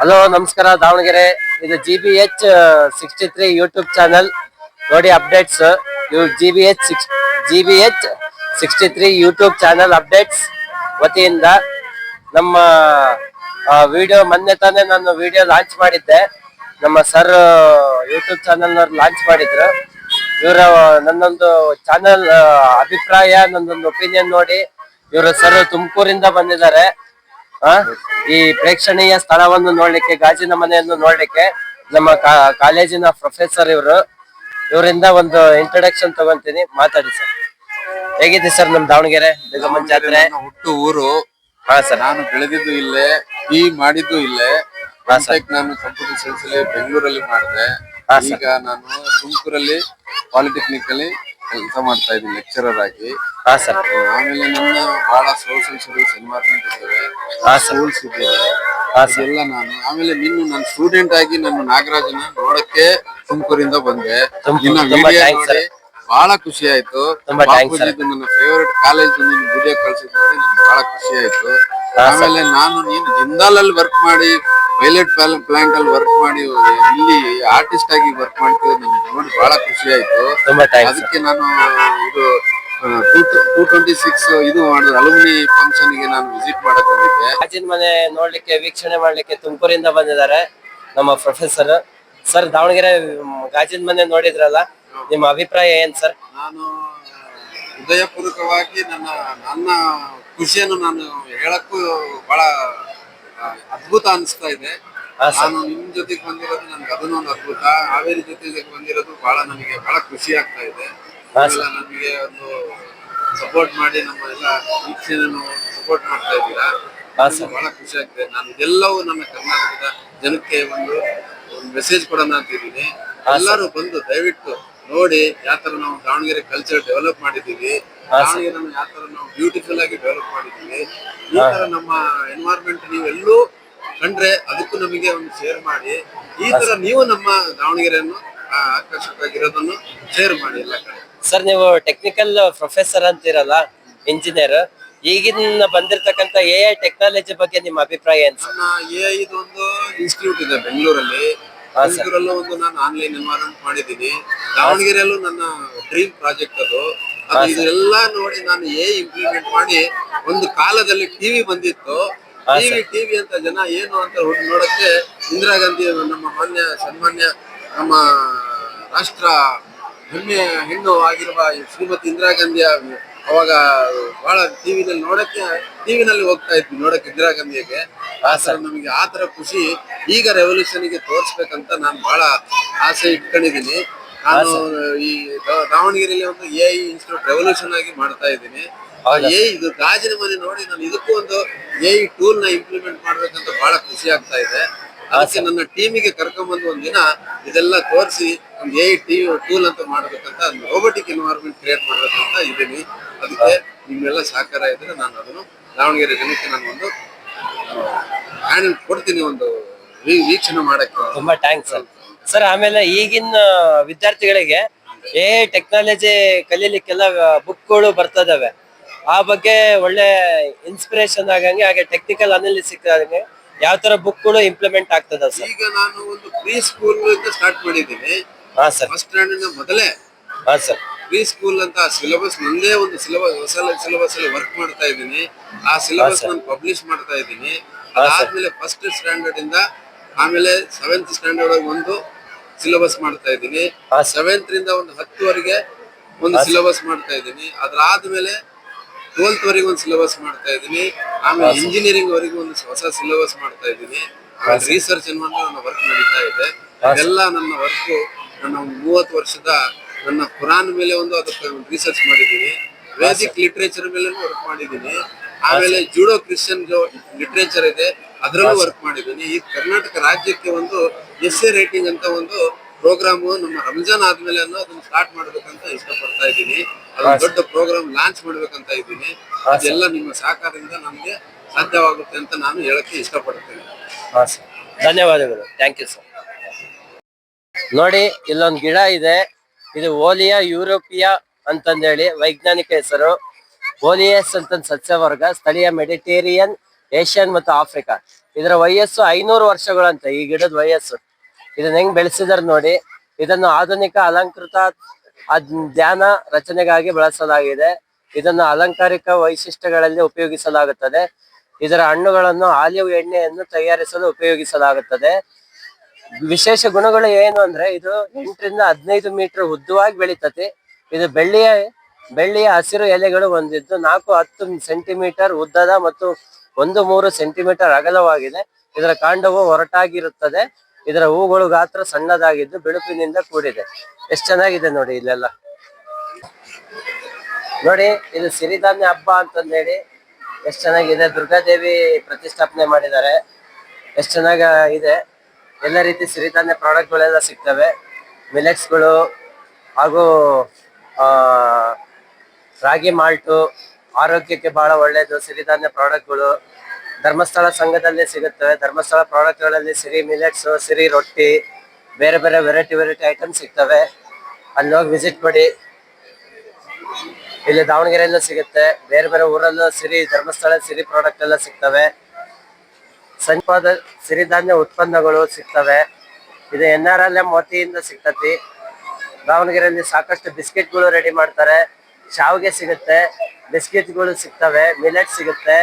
Hello ನಮಸ್ಕಾರ ದಾವಣಗೆರೆ. ಇದು GBH 63 YouTube channel ನೋಡಿ ಅಪ್ಡೇಟ್ಸ್. ಇವು GBH 63 ಯೂಟ್ಯೂಬ್ ಚಾನಲ್ ಅಪ್ಡೇಟ್ಸ್ ವತಿಯಿಂದ ನಮ್ಮ ವಿಡಿಯೋ ಮೊನ್ನೆ ತಾನೇ ನಾನು ವಿಡಿಯೋ ಲಾಂಚ್ ಮಾಡಿದ್ದೆ. ನಮ್ಮ ಸರ್ ಯೂಟ್ಯೂಬ್ ಚಾನಲ್ ಲಾಂಚ್ ಮಾಡಿದ್ರು. ಇವರ ನನ್ನೊಂದು ಚಾನಲ್ ಅಭಿಪ್ರಾಯ, ನನ್ನೊಂದು ಒಪಿನಿಯನ್ ನೋಡಿ ಇವರು ಸರ್ ತುಮಕೂರಿಂದ ಬಂದಿದ್ದಾರೆ. ಈ ಪ್ರೇಕ್ಷಣೀಯ ಸ್ಥಳವನ್ನು ನೋಡ್ಲಿಕ್ಕೆ, ಗಾಜಿನ ಮನೆಯನ್ನು ನೋಡ್ಲಿಕ್ಕೆ ನಮ್ಮ ಕಾಲೇಜಿನ ಪ್ರೊಫೆಸರ್ ಇವರಿಂದ ಒಂದು ಇಂಟ್ರೊಡಕ್ಷನ್ ತಗೊಂತೀನಿ. ಮಾತಾಡಿ ಸರ್. ಹೇಗಿದೆ ಸರ್ ನಮ್ ದಾವಣಗೆರೆ ಬೆಗಮನ್ ಜಾತ್ರೆ? ಹುಟ್ಟು ಊರು. ಸರ್, ನಾನು ಬೆಳೆದಿದ್ದು ಇಲ್ಲೇ, ಮಾಡಿದ್ದು ಇಲ್ಲೇ. ನಾನು ಕಂಪ್ಯೂಟರ್ ಸೈನ್ಸ್ ಅಲ್ಲಿ ಬೆಂಗಳೂರಲ್ಲಿ ಮಾಡಿದೆ. ಈಗ ನಾನು ತುಮಕೂರಲ್ಲಿ ಪಾಲಿಟೆಕ್ನಿಕ್ ಅಲ್ಲಿ ಕೆಲಸ ಮಾಡ್ತಾ ಇದ್ದೀನಿ, ಲೆಕ್ಚರರ್ ಆಗಿ. ಆಮೇಲೆ ನನ್ನ ಬಹಳ ಸೋಷಿಯಲ್ ಸರ್ವಿಸ್ ಎನ್ವೈರನ್ಮೆಂಟ್ ಇದ್ದೇವೆ, ಸ್ಕೂಲ್ಸ್ ಇದ್ದೇವೆ ಅದೆಲ್ಲ ನಾನು. ಆಮೇಲೆ ನನ್ನ ಸ್ಟೂಡೆಂಟ್ ಆಗಿ ನಾನು ನಾಗರಾಜನ ನೋಡಕ್ಕೆ ತುಮಕೂರಿಂದ ಬಂದೆ. ನಿನ್ನ ವಿಡಿಯೋ ನೋಡಿ ಬಹಳ ಖುಷಿ ಆಯ್ತು. ನನ್ನ ಫೇವರೇಟ್ ಕಾಲೇಜ್ ವಿಡಿಯೋ ಕಳ್ಸಿದ್ ನೋಡಿ ನನ್ಗೆ ಬಹಳ ಖುಷಿ ಆಯ್ತು. ಆಮೇಲೆ ನೀನು ಜಿಂದಾಲ್ ಅಲ್ಲಿ ವರ್ಕ್ ಮಾಡಿ, ಪೈಲಟ್ ಪ್ಲಾಂಟ್ ಅಲ್ಲಿ ವರ್ಕ್ ಮಾಡಿ, ಇಲ್ಲಿ ಆರ್ಟಿಸ್ಟ್ ಆಗಿ ವರ್ಕ್ ಮಾಡ್ತಿರೋದು ನನ್ಗೆ ನೋಡಿ ಬಹಳ ಖುಷಿ ಆಯ್ತು. ಅದಕ್ಕೆ ನಾನು ಇದು 226 ಇದು ಮಾಡಿದ್ರು ಅಲುಮಿನಿ ಫಂಕ್ಷನ್ ಗೆ ನಾನು ವಿಸಿಟ್ ಮಾಡಕ್ ಬಂದಿದ್ದೆ. ಗಾಜಿನ ಮನೆ ನೋಡ್ಲಿಕ್ಕೆ, ವೀಕ್ಷಣೆ ಮಾಡ್ಲಿಕ್ಕೆ ತುಮಕೂರಿಂದ ಬಂದಿದ್ದಾರೆ ನಮ್ಮ ಪ್ರೊಫೆಸರ್. ಸರ್, ದಾವಣಗೆರೆ ಗಾಜಿನ ಮನೆ ನೋಡಿದ್ರಲ್ಲ, ನಿಮ್ಮ ಅಭಿಪ್ರಾಯ ಏನ್ ಸರ್? ನಾನು ಹೃದಯಪೂರ್ವಕವಾಗಿ ನನ್ನ ಖುಷಿಯನ್ನು ನಾನು ಹೇಳಕ್ಕೂ ಬಹಳ ಅದ್ಭುತ ಅನಿಸ್ತಾ ಇದೆ. ನಾನು ನಿಮ್ ಜೊತೆಗೆ ಬಂದಿರೋದು ನನ್ಗೆ ಅದನ್ನೊಂದು ಒಂದು ಅದ್ಭುತ. ಹಾವೇರಿ ಜೊತೆಗೆ ಬಂದಿರೋದು ನನಗೆ ಬಹಳ ಖುಷಿ ಆಗ್ತಾ ಇದೆ. ನಮಗೆ ಒಂದು ಸಪೋರ್ಟ್ ಮಾಡಿ ನಮ್ಮ ಎಲ್ಲ ವೀಕ್ಷಣೆಯನ್ನು ಸಪೋರ್ಟ್ ಮಾಡ್ತಾ ಇದ್ದೀರಾ, ಬಹಳ ಖುಷಿ ಆಗ್ತದೆ. ನಾನು ಇದೆಲ್ಲವೂ ನನ್ನ ಕರ್ನಾಟಕದ ಜನಕ್ಕೆ ಒಂದು ಮೆಸೇಜ್ ಕೊಡೋಣ ಅಂತಿದ್ದೀನಿ. ಎಲ್ಲರೂ ಬಂದು ದಯವಿಟ್ಟು ನೋಡಿ ಯಾವ ತರ ನಾವು ದಾವಣಗೆರೆ ಕಲ್ಚರ್ ಡೆವಲಪ್ ಮಾಡಿದೀವಿ, ದಾವಣಗೆರೆ ಯಾವ ತರ ನಾವು ಬ್ಯೂಟಿಫುಲ್ ಆಗಿ ಡೆವಲಪ್ ಮಾಡಿದೀವಿ. ಈ ತರ ನಮ್ಮ ಎನ್ವೈರನ್ಮೆಂಟ್ ನೀವೆಲ್ಲೂ ಕಂಡ್ರೆ ಅದಕ್ಕೂ ನಮಗೆ ಒಂದು ಶೇರ್ ಮಾಡಿ. ಈ ತರ ನೀವು ನಮ್ಮ ದಾವಣಗೆರೆಯನ್ನು ಆಕರ್ಷಕವಾಗಿರೋದನ್ನು ಶೇರ್ ಮಾಡಿ ಎಲ್ಲ ಕಡೆ. ಸರ್, ನೀವು ಟೆಕ್ನಿಕಲ್ ಪ್ರೊಫೆಸರ್ ಅಂತಿರಲ್ಲ, ಇಂಜಿನಿಯರ್. ಈಗಿನ ಬಂದಿರತಕ್ಕಂತ AI ಟೆಕ್ನಾಲಜಿ ಬಗ್ಗೆ ನಿಮ್ಮ ಅಭಿಪ್ರಾಯ ಏನ್ ಸರ್? AI ಇದೊಂದು ಇನ್ಸ್ಟಿಟ್ಯೂಟ್ ಇದೆ ಬೆಂಗಳೂರಲ್ಲಿ. ಬೆಂಗಳೂರಲ್ಲೂ ಒಂದು ನಾನು ಆನ್ಲೈನ್ ಎನ್ವೈರನ್ಮೆಂಟ್ ಮಾಡಿದ್ದೀನಿ. ದಾವಣಗೆರೆಯಲ್ಲೂ ನನ್ನ ಡ್ರೀಮ್ ಪ್ರಾಜೆಕ್ಟ್ ಅದು. ಇದೆಲ್ಲ ನೋಡಿ ನಾನು AI ಇಂಪ್ಲಿಮೆಂಟ್ ಮಾಡಿ, ಒಂದು ಕಾಲದಲ್ಲಿ ಟಿವಿ ಬಂದಿತ್ತು. ಟಿವಿ ಅಂತ ಜನ ಏನು ಅಂತ ನೋಡಕ್ಕೆ ಇಂದಿರಾ ಗಾಂಧಿ ನಮ್ಮ ಸನ್ಮಾನ್ಯ ನಮ್ಮ ರಾಷ್ಟ್ರ ಹೆಮ್ಮೆಯ ಹೆಣ್ಣು ಆಗಿರುವ ಶ್ರೀಮತಿ ಇಂದಿರಾ ಗಾಂಧಿ ಅವಾಗ ಬಹಳ ಟಿವಿನಲ್ಲಿ ಹೋಗ್ತಾ ಇದ್ವಿ ನೋಡಕ್ಕೆ ಇಂದಿರಾ ಗಾಂಧಿಗೆ. ನಮಗೆ ಆ ತರ ಖುಷಿ ಈಗ ರೆವಲ್ಯೂಷನ್ಗೆ ತೋರಿಸ್ಬೇಕಂತ ನಾನು ಬಹಳ ಆಸೆ ಇಟ್ಕೊಂಡಿದ್ದೀನಿ. ನಾನು ಈ ದಾವಣಗೆರೆಯಲ್ಲಿ ಒಂದು AI ಇನ್ಸ್ಟಿಟ್ಯೂಟ್ ರೆವಲ್ಯೂಷನ್ ಆಗಿ ಮಾಡ್ತಾ ಇದ್ದೀನಿ. ಇದು ಗಾಜಿನ ಮನೆ ನೋಡಿ ನಾನು ಇದಕ್ಕೂ ಒಂದು AI ಟೂಲ್ ನ ಇಂಪ್ಲಿಮೆಂಟ್ ಮಾಡ್ಬೇಕಂತ ಬಹಳ ಖುಷಿ ಆಗ್ತಾ ಇದೆ. ಅದಕ್ಕೆ ನನ್ನ ಟೀಮಿಗೆ ಕರ್ಕೊಂಡ್ಬಂದು ಒಂದಿನ ಇದೆಲ್ಲ ತೋರಿಸಿ ಒಂದು AI ಟೂಲ್ ಅಂತ ಮಾಡ್ಬೇಕಂತ, ರೋಬೋಟಿಕ್ ಎನ್ವೈರನ್ಮೆಂಟ್ ಕ್ರಿಯೇಟ್ ಮಾಡ್ಬೇಕಂತ ಇದ್ದೀನಿ. ಅದಕ್ಕೆ ನಿಮ್ಮೆಲ್ಲ ಸಹಕಾರ ಇದ್ರೆ ನಾನು ಅದನ್ನು ದಾವಣಗೆರೆ ಜನಕ್ಕೆ ನಾನು ಒಂದು ಹ್ಯಾಂಡಲ್ ಕೊಡ್ತೀನಿ, ಒಂದು ವೀಕ್ಷಣೆ ಮಾಡಕ್ಕೆ. ತುಂಬಾ ಥ್ಯಾಂಕ್ಸ್ ಸರ್. ಆಮೇಲೆ ಈಗಿನ ವಿದ್ಯಾರ್ಥಿಗಳಿಗೆ AI ಟೆಕ್ನಾಲಜಿ ಕಲೀಲಿಕ್ಕೆಲ್ಲ ಬುಕ್ಗಳು ಬರ್ತದವೆ. ಆ ಬಗ್ಗೆ ಒಳ್ಳೆ ಇನ್ಸ್ಪಿರೇಷನ್ ಆಗಂಗೆ, ಹಾಗೆ ಟೆಕ್ನಿಕಲ್ ಅನಾಲಿಸಿಸ್ ಆಗಂಗೆ ಯಾವ ತರ ಬುಕ್ಗಳು ಇಂಪ್ಲಿಮೆಂಟ್ ಆಗ್ತದ ಸರ್? ಈಗ ನಾನು ಒಂದು ಪ್ರೀ ಸ್ಕೂಲ್ ಸ್ಟಾರ್ಟ್ ಮಾಡಿದ್ದೀನಿ. ಸರ್, ಫಸ್ಟ್ ಸ್ಟ್ಯಾಂಡರ್ಡ್ ಮೊದಲೇ ಸರ್ ಪ್ರೀ ಸ್ಕೂಲ್ ಅಂತ ಸಿಲೆಬಸ್ ನಂದೇ ಒಂದು ಹೊಸ ಸಿಲೆಬಸ್ ಅಲ್ಲಿ ವರ್ಕ್ ಮಾಡ್ತಾ ಇದ್ದೀನಿ. ಆ ಸಿಲೆಬಸ್ ನಾನು ಪಬ್ಲಿಷ್ ಮಾಡ್ತಾ ಇದ್ದೀನಿ. ಅದಾದ್ಮೇಲೆ ಫಸ್ಟ್ ಸ್ಟ್ಯಾಂಡರ್ಡ್ ಇಂದ ಆಮೇಲೆ 7th ಸ್ಟ್ಯಾಂಡರ್ಡ್ ಒಂದು ಸಿಲೆಬಸ್ ಮಾಡ್ತಾ ಇದ್ದೀನಿ. 7th ರಿಂದ ಒಂದು 10th ಒಂದು ಸಿಲೆಬಸ್ ಮಾಡ್ತಾ ಇದ್ದೀನಿ. ಅದಾದ್ಮೇಲೆ 12th ವರೆಗೆ ಒಂದು ಸಿಲೆಬಸ್ ಮಾಡ್ತಾ ಇದ್ದೀನಿ. ಆಮೇಲೆ ಇಂಜಿನಿಯರಿಂಗ್ ವರೆಗೂ ಒಂದು ಹೊಸ ಸಿಲೆಬಸ್ ಮಾಡ್ತಾ ಇದ್ದೀನಿ. ರಿಸರ್ಚ್ ಅನ್ನುವಂತ ನನ್ನ ವರ್ಕ್ ನಡೀತಾ ಇದೆ. ಇದೆಲ್ಲ ನನ್ನ ವರ್ಕ್ ನನ್ನ 30 ವರ್ಷದ ನನ್ನ ಕುರಾನ್ ಮೇಲೆ ಅದಕ್ಕೆ ರಿಸರ್ಚ್ ಮಾಡಿದ್ದೀನಿ. ವೇದಿಕ್ ಲಿಟ್ರೇಚರ್ ಮೇಲೆ ವರ್ಕ್ ಮಾಡಿದ್ದೀನಿ. ಆಮೇಲೆ ಜೂಡೋ ಕ್ರಿಶ್ಚಿಯನ್ ಲಿಟ್ರೇಚರ್ ಇದೆ, ಅದರಲ್ಲೂ ವರ್ಕ್ ಮಾಡಿದ್ದೀನಿ. ಈ ಕರ್ನಾಟಕ ರಾಜ್ಯಕ್ಕೆ ಒಂದು essay ರೈಟಿಂಗ್ ಅಂತ ಒಂದು ಪ್ರೋಗ್ರಾಮ್ ನಮ್ಮ ರಂಜಾನ್ ಆದ್ಮೇಲೆ ಅದನ್ನ ಸ್ಟಾರ್ಟ್ ಮಾಡ್ಬೇಕಂತ ಇಷ್ಟಪಡ್ತಾ ಇದ್ದೀನಿ. ಅದೊಂದು ದೊಡ್ಡ ಪ್ರೋಗ್ರಾಮ್ ಲಾಂಚ್ ಮಾಡ್ಬೇಕಂತ ಇದ್ದೀನಿ. ಅದೆಲ್ಲ ನಿಮ್ಮ ಸಹಕಾರದಿಂದ ನಮ್ಗೆ ಸಾಧ್ಯವಾಗುತ್ತೆ ಅಂತ ನಾನು ಹೇಳಕ್ಕೆ ಇಷ್ಟಪಡ್ತೇನೆ. ಧನ್ಯವಾದಗಳು. Thank you sir. ನೋಡಿ, ಇಲ್ಲೊಂದು ಗಿಡ ಇದೆ. ಇದು ಓಲಿಯಾ ಯುರೋಪಿಯಾ ಅಂತಂದೇಳಿ ವೈಜ್ಞಾನಿಕ ಹೆಸರು. ಓಲಿಯಸ್ ಅಂತ ಸಸ್ಯವರ್ಗ, ಸ್ಥಳೀಯ ಮೆಡಿಟೇರಿಯನ್, ಏಷ್ಯನ್ ಮತ್ತು ಆಫ್ರಿಕಾ ಇದರ ವಯಸ್ಸು 500 ವರ್ಷಗಳಂತೆ ಈ ಗಿಡದ ವಯಸ್ಸು. ಇದನ್ನ ಹೆಂಗ್ ಬೆಳೆಸಿದಾರೆ ನೋಡಿ. ಇದನ್ನು ಆಧುನಿಕ ಅಲಂಕೃತ ಧ್ಯಾನ ರಚನೆಗಾಗಿ ಬಳಸಲಾಗಿದೆ. ಇದನ್ನು ಅಲಂಕಾರಿಕ ವೈಶಿಷ್ಟ್ಯಗಳಲ್ಲಿ ಉಪಯೋಗಿಸಲಾಗುತ್ತದೆ. ಇದರ ಹಣ್ಣುಗಳನ್ನು ಆಲಿವ್ ಎಣ್ಣೆಯನ್ನು ತಯಾರಿಸಲು ಉಪಯೋಗಿಸಲಾಗುತ್ತದೆ. ವಿಶೇಷ ಗುಣಗಳು ಏನು ಅಂದ್ರೆ ಇದು 8 ರಿಂದ 15 ಮೀಟರ್ ಉದ್ದವಾಗಿ ಬೆಳೀತತಿ. ಇದು ಬೆಳ್ಳಿಯ ಹಸಿರು ಎಲೆಗಳು ಹೊಂದಿದ್ದು 4-10 ಸೆಂಟಿಮೀಟರ್ ಉದ್ದದ ಮತ್ತು 1-3 ಸೆಂಟಿಮೀಟರ್ ಅಗಲವಾಗಿದೆ. ಇದರ ಕಾಂಡವು ಒರಟಾಗಿರುತ್ತದೆ. ಇದರ ಹೂಗಳು ಗಾತ್ರ ಸಣ್ಣದಾಗಿದ್ದು ಬಿಳುಪಿನಿಂದ ಕೂಡಿದೆ. ಎಷ್ಟು ಚೆನ್ನಾಗಿದೆ ನೋಡಿ ಇಲ್ಲೆಲ್ಲ. ನೋಡಿ ಇದು ಸಿರಿಧಾನ್ಯ ಹಬ್ಬ ಅಂತಂದ್ ಹೇಳಿ ಎಷ್ಟು ಚೆನ್ನಾಗಿದೆ. ದುರ್ಗಾದೇವಿ ಪ್ರತಿಷ್ಠಾಪನೆ ಮಾಡಿದ್ದಾರೆ. ಎಷ್ಟು ಚೆನ್ನಾಗ ಇದೆ. ಎಲ್ಲ ರೀತಿ ಸಿರಿಧಾನ್ಯ ಪ್ರಾಡಕ್ಟ್ಗಳೆಲ್ಲ ಸಿಗ್ತವೆ. ಮಿಲೆಟ್ಸ್ಗಳು ಹಾಗೂ ರಾಗಿ ಮಾಲ್ಟು ಆರೋಗ್ಯಕ್ಕೆ ಬಹಳ ಒಳ್ಳೆಯದು. ಸಿರಿಧಾನ್ಯ ಪ್ರಾಡಕ್ಟ್ಗಳು ಧರ್ಮಸ್ಥಳ ಸಂಘದಲ್ಲಿ ಸಿಗುತ್ತವೆ. ಧರ್ಮಸ್ಥಳ ಪ್ರಾಡಕ್ಟ್ಗಳಲ್ಲಿ ಸಿರಿ ಮಿಲೆಟ್ಸ್, ಸಿರಿ ರೊಟ್ಟಿ, ಬೇರೆ ಬೇರೆ ವೆರೈಟಿ ಐಟಮ್ ಸಿಗ್ತವೆ. ಅಲ್ಲಿ ಹೋಗಿ ವಿಸಿಟ್ ಮಾಡಿ. ಇಲ್ಲಿ ದಾವಣಗೆರೆಯಲ್ಲೂ ಸಿಗುತ್ತೆ, ಬೇರೆ ಬೇರೆ ಊರಲ್ಲೂ ಧರ್ಮಸ್ಥಳ ಸಿರಿ ಪ್ರಾಡಕ್ಟ್ ಎಲ್ಲ ಸಿಗ್ತವೆ. ಸಂಪಾದ ಸಿರಿಧಾನ್ಯ ಉತ್ಪನ್ನಗಳು ಸಿಗ್ತವೆ. ಇದು NRLM ವತಿಯಿಂದ ಸಿಗ್ತತಿ. ದಾವಣಗೆರೆಯಲ್ಲಿ ಸಾಕಷ್ಟು ಬಿಸ್ಕೆಟ್ಗಳು ರೆಡಿ ಮಾಡ್ತಾರೆ. ಶಾವಿಗೆ ಸಿಗುತ್ತೆ, ಬಿಸ್ಕೆಟ್ಗಳು ಸಿಗ್ತವೆ, ಮಿಲೆಟ್ ಸಿಗುತ್ತೆ.